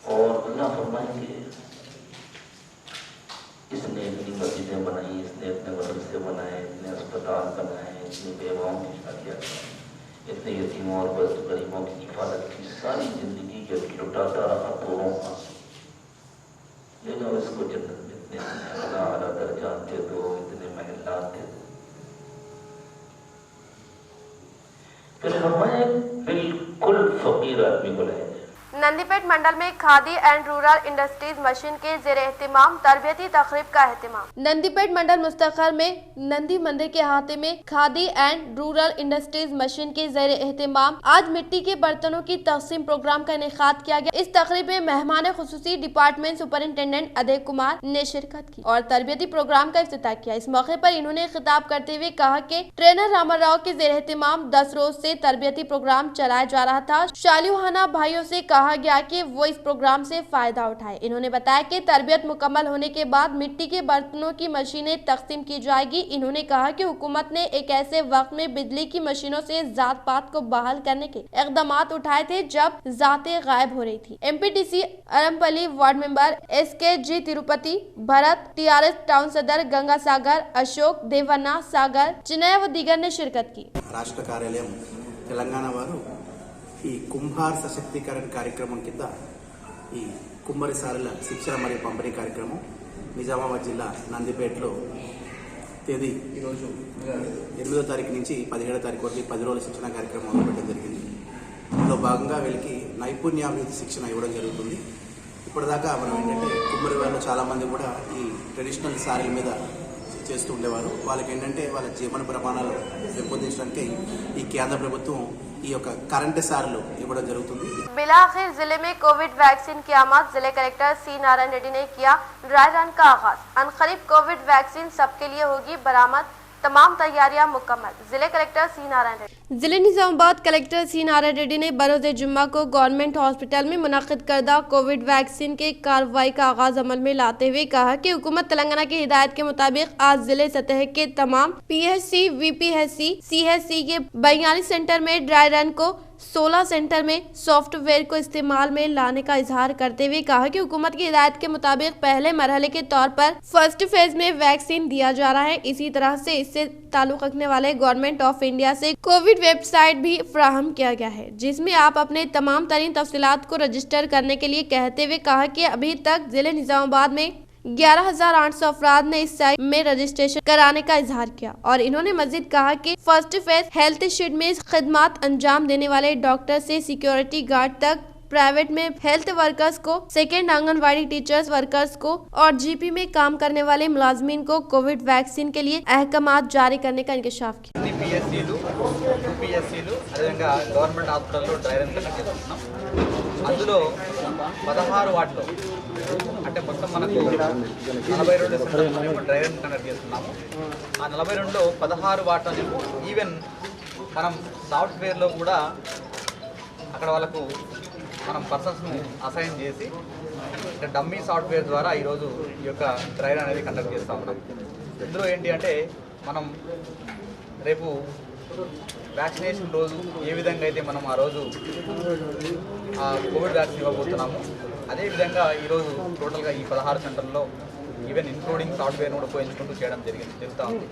और अल्लाह फरमाएंगे इसने इतनी मस्जिदें बनाई, इसने इतने मदरसे बनाए, इतने अस्पताल बनाए, इतनी बेवाओं की शादियाँ, इतने यतीमों और गरीबों की हिफाजत की, सारी जिंदगी के लुटाता रहा तोड़ों का, लेकिन इसको जन्नत में इतने आला दर्जात दे दो, इतने महलात दे दो। फिर फरमाया बिल्कुल फकीर आदमी को लाएंगे। नंदीपेट मंडल में khadi and rural industries machine के ज़ेर एहतिमाम तरबियती तकरीब का एहतिमाम। नंदीपेट मंडल मुस्तखर में नंदी मंदिर के अहाते में khadi and rural industries machine के ज़ेर एहतिमाम आज मिट्टी के बर्तनों की तकसीम प्रोग्राम का इनेकाद किया गया। इस तकरीब में मेहमान खुसूसी डिपार्टमेंट सुपरिंटेंडेंट अदय कुमार ने शिरकत की और तरबियती प्रोग्राम का इफ्तिताह किया। इस मौके पर इन्होंने खिताब करते हुए कहा कि ट्रेनर रामा राव के ज़ेर एहतिमाम 10 रोज से तरबियती प्रोग्राम चलाया जा रहा था। शालिहाना भाइयों से कहा गया कि वो इस प्रोग्राम से फायदा उठाए। इन्होंने बताया कि तरबियत मुकम्मल होने के बाद मिट्टी के बर्तनों की मशीनें तकसीम की जाएगी। इन्होंने कहा कि हुकूमत ने एक ऐसे वक्त में बिजली की मशीनों से जात पात को बहाल करने के इकदाम उठाए थे जब जातें गायब हो रही थी। MPTC Arampalli ward member SKG Tirupati, Bharat, TRS town सदर गंगा सागर, अशोक, देवन्ना सागर, चिन्नय व दीगर ने शिरकत की। రాష్ట్ర కార్యాలయం తెలంగాణ వారు ఈ కుంభార్ సశక్తీకరణ కార్యక్రమం కింద ఈ కుమ్మరిసారుల శిక్షణ మరియు పంపిణీ కార్యక్రమం నిజామాబాద్ జిల్లా నందిపేటలో తేదీ ఈరోజు 8వ తారీఖు నుంచి 17వ తారీఖు వరకు 10 రోజుల శిక్షణ కార్యక్రమం మొదలుపెట్టడం జరిగింది. ఇందులో భాగంగా వీళ్ళకి నైపుణ్యాభివృద్ధి శిక్షణ ఇవ్వడం జరుగుతుంది. ఇప్పటిదాకా మనం ఏంటంటే కుమ్మరి వాళ్ళు చాలామంది కూడా ఈ ట్రెడిషనల్ సారీల మీద చేస్తూ ఉండేవారు. వాళ్ళకి ఏంటంటే వాళ్ళ జీవన ప్రమాణాలు పెంపొందించడానికి ఈ కేంద్ర ప్రభుత్వం ఈ యొక్క కరెంట్ సార్లు ఇవ్వడం జరుగుతుంది. बिलाखिर जिले में कोविड वैक्सीन की आमद। जिले कलेक्टर C नारायण रेड्डी ने किया ड्राई रन का आगाज। अनकरीब कोविड वैक्सीन सबके लिए होगी बरामद, तमाम तैयारियां मुकम्मल। जिले कलेक्टर C नारायण रेड्डी। जिले निजामाबाद कलेक्टर C नारायण रेड्डी ने बरोज जुम्मा को गवर्नमेंट हॉस्पिटल में मुनक्किद करदा कोविड वैक्सीन के कार्रवाई का आगाज अमल में लाते हुए कहा कि हुकूमत तेलंगाना की हिदायत के मुताबिक आज जिले सतह के तमाम PHC, VPHC, CHC के 42 सेंटर में ड्राई रन को 16 सेंटर में सॉफ्टवेयर को इस्तेमाल में लाने का इजहार करते हुए कहा कि हुकूमत की हिदायत के मुताबिक पहले मरहले के तौर पर फर्स्ट फेज में वैक्सीन दिया जा रहा है। इसी तरह से इससे ताल्लुक रखने वाले गवर्नमेंट ऑफ इंडिया से कोविड वेबसाइट भी फ्राहम किया गया है जिसमें आप अपने तमाम तरीन तफसीलात को रजिस्टर करने के लिए कहते हुए कहा कि अभी तक जिले निजामाबाद में 11,800 अफराद ने इस साइट में रजिस्ट्रेशन कराने का इजहार किया और इन्होंने मजीद कहा कि फर्स्ट फेज हेल्थ शीट में खिदमत अंजाम देने वाले डॉक्टर से सिक्योरिटी गार्ड तक, प्राइवेट में हेल्थ वर्कर्स को, सेकेंड आंगनवाड़ी टीचर्स वर्कर्स को और GP में काम करने वाले मुलाजमीन को कोविड वैक्सीन के लिए अहकामात जारी करने का इंकशाफ किया। PSCలు, UPSCలు అదేవిధంగా గవర్నమెంట్ హాస్పిటల్లో డ్రై రన్ కండక్ట్ చేస్తున్నాం. అందులో 16 వార్డులో అంటే మొత్తం మనకు 42 సెంటర్లు డ్రై రన్ కండక్ట్ చేస్తున్నాము. ఆ 42లో 16 వార్డులు ఈవెన్ మనం సాఫ్ట్వేర్లో కూడా అక్కడ వాళ్ళకు మనం పర్సన్స్ను అసైన్ చేసి డమ్మీ సాఫ్ట్వేర్ ద్వారా ఈరోజు ఈ యొక్క డ్రై రన్ అనేది కండక్ట్ చేస్తూ ఉన్నాం. ఇందులో ఏంటి అంటే మనం రేపు వ్యాక్సినేషన్ రోజు ఏ విధంగా అయితే మనం ఆ రోజు కోవిడ్ వ్యాక్సిన్ ఇవ్వబోతున్నాము అదేవిధంగా ఈరోజు టోటల్గా ఈ 16 సెంటర్లో ఈవెన్ ఇంక్లూడింగ్ సాఫ్ట్వేర్ కూడా ఉపయోగించుకుంటూ చేయడం జరుగుతూ ఉంది.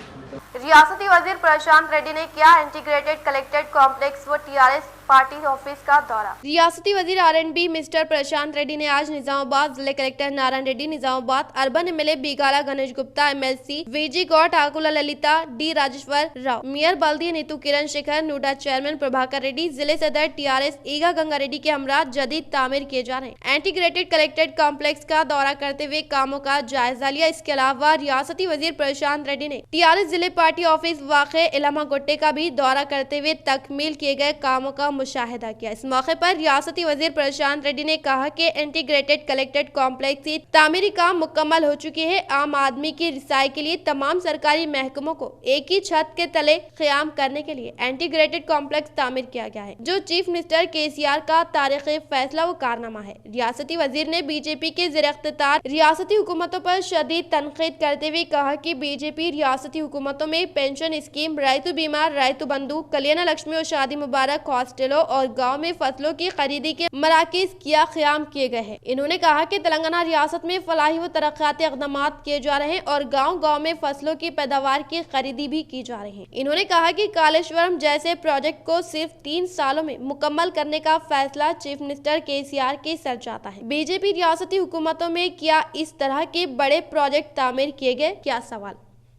रियासती वजीर प्रशांत रेड्डी ने किया इंटीग्रेटेड कलेक्टेड कॉम्प्लेक्स व TRS पार्टी ऑफिस का दौरा। रियासती वजीर R&B मिस्टर प्रशांत रेड्डी ने आज निजामाबाद, जिले collector Narayana Reddy Nizamabad, urban MLA Bigala Ganesh Gupta, MLC VG Goud, Thakula Lalitha, D Rajeshwar Rao, mayor Baldi Neetu Kiran Shekhar, नोडा चेयरमैन प्रभाकर रेड्डी, जिले सदर TRS ईगा गंगा रेड्डी के हमरा जदीद तामीर किए जा रहे इंटीग्रेटेड कलेक्टेड कॉम्प्लेक्स का दौरा करते हुए कामों का जायजा लिया। इसके अलावा रियासती वजीर प्रशांत रेड्डी ने TRS जिले पार्टी ऑफिस वाक़े इलामा गुट्टे का भी दौरा करते हुए तकमील किए गए कामों का मुशाहिदा किया। इस मौके पर रियासती वजीर प्रशांत रेड्डी ने कहा कि इंटीग्रेटेड कलेक्टेड कॉम्प्लेक्स की तामीरी काम मुकम्मल हो चुकी है। आम आदमी की रिसाई के लिए तमाम सरकारी महकमों को एक ही छत के तले क़याम करने के लिए इंटीग्रेटेड कॉम्प्लेक्स तामीर किया गया है, जो चीफ मिनिस्टर KCR का तारीख़ी फैसला व कारनामा है। रियासती वजीर ने BJP के ज़ेर-ए-इख्तियार रियासती हुकूमतों पर शदीद तनकीद करते हुए कहा कि BJP रियासती हुकूमतों में पेंशन स्कीम, रायतु बीमा, रायतु बंधु, कल्याण लक्ष्मी और शादी मुबारक, हॉस्टलों और गाँव में फसलों की खरीदी के मराकज़ किया क़याम किए गए हैं। इन्होंने कहा कि तेलंगाना रियासत में फलाही व तरक्याती इक़दामात किए जा रहे हैं और गाँव-गाँव में फसलों की पैदावार की खरीदी भी की जा रही है। इन्होंने कहा कि कालेश्वरम जैसे प्रोजेक्ट को सिर्फ 3 सालों में मुकम्मल करने का फैसला चीफ मिनिस्टर KCR के सर जाता है। BJP रियासती हुकूमतों में क्या इस तरह के बड़े प्रोजेक्ट तामीर किए गए? क्या सवाल।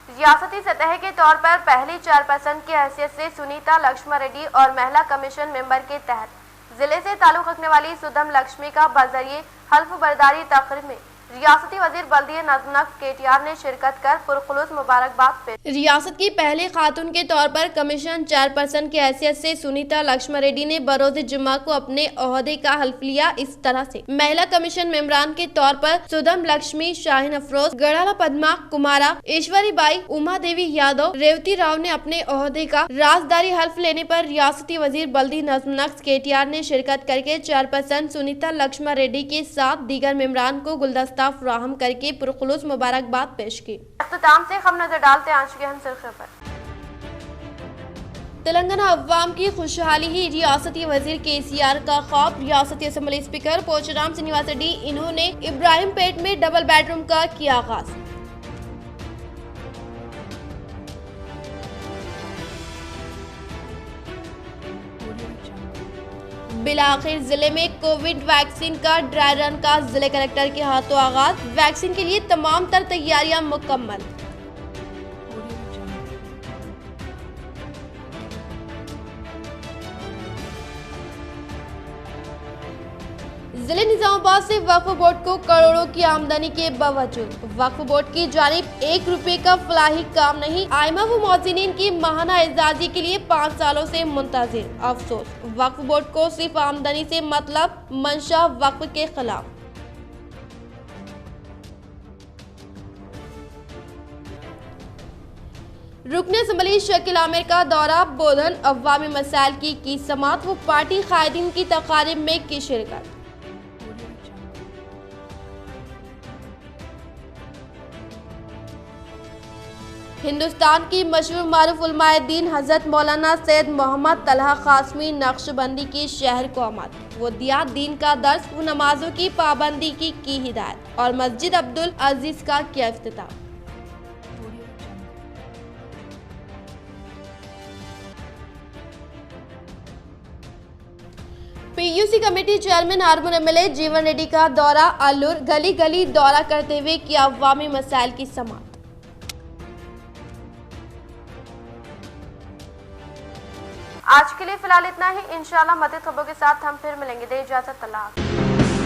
रियासती सतह के तौर पर पहली चेयरपर्सन की हैसियत से सुनीता लक्ष्मण रेड्डी और महिला कमीशन मेंबर के तहत जिले से ताल्लुक रखने वाली सुदम लक्ष्मी का बजरिए हल्फ बर्दारी तकरीब में रियासती वजीर बल्दिया नजनक KTR ने शिरकत कर पुरखुलूस मुबारकबाद पेश। रियासत की पहले खातून के तौर पर कमीशन चेयरपर्सन की हैसियत से सुनीता लक्ष्मण रेड्डी ने बरोज़ जुम्मा को अपने ओहदे का हल्फ लिया। इस तरह से महिला कमीशन मेंबरान के तौर पर सुदम लक्ष्मी, शाहीन अफरोज, गड़ाला पद्मा कुमारा, ईश्वरी बाई, उमा देवी यादव, रेवती राव ने अपने ओहदे का राजदारी हल्फ लेने पर रियासती वजीर बल्दी नजनक KTR ने शिरकत करके चेयरपर्सन सुनीता लक्ष्मण रेड्डी के साथ दीगर मेंबरान को गुलदस्ता फराहम करके पुरखुलूस मुबारकबाद पेश की। अख्ताम से हम नजर डालते हैं आज की अहम सुर्खियों पर। तेलंगाना अवाम की खुशहाली ही रियासती वजीर KCR का ख्वाब। रियासती असम्बली स्पीकर पोचाराम श्रीनिवास रेड्डी, इन्होंने इब्राहिम पेट में डबल बेडरूम का किया आगाज। बिलाखिर जिले में कोविड वैक्सीन का ड्राई रन का जिले कलेक्टर के हाथों आगाज। वैक्सीन के लिए तमाम तर तैयारियां मुकम्मल। जिले निजामाबाद से वक्फ बोर्ड को करोड़ों की आमदनी के बावजूद वक्फ बोर्ड की जानिब 1 रुपए का फलाही काम नहीं। आइमा व मौजिनीन की माहाना एजाजी के लिए 5 सालों से मुंतजिर। अफसोस, वक्फ बोर्ड को सिर्फ आमदनी से मतलब, मंशा वक्फ के खिलाफ। रुकने असम्बली शकील आमिर का दौरा, बोधन अवामी मसाइल की समात व पार्टी कायदीन की तकारीब में की शिरकत। हिंदुस्तान की मशहूर मारूफ उलमाए दीन हजरत मौलाना सैयद मोहम्मद तलहा कासमी नक्शबंदी की शहर को आमद। वो दिया दीन का दर्स व नमाजों की पाबंदी की हिदायत और मस्जिद अब्दुल अजीज का किया इफ्तिताह। PUC committee chairman Armoor MLA जीवन रेड्डी का दौरा, अल्लूर गली गली दौरा करते हुए किया अवामी मसाइल की समात। आज के लिए फिलहाल इतना ही। इंशाल्लाह मज़ीद खबरों के साथ हम फिर मिलेंगे। दे इजाज़त, अल्लाह।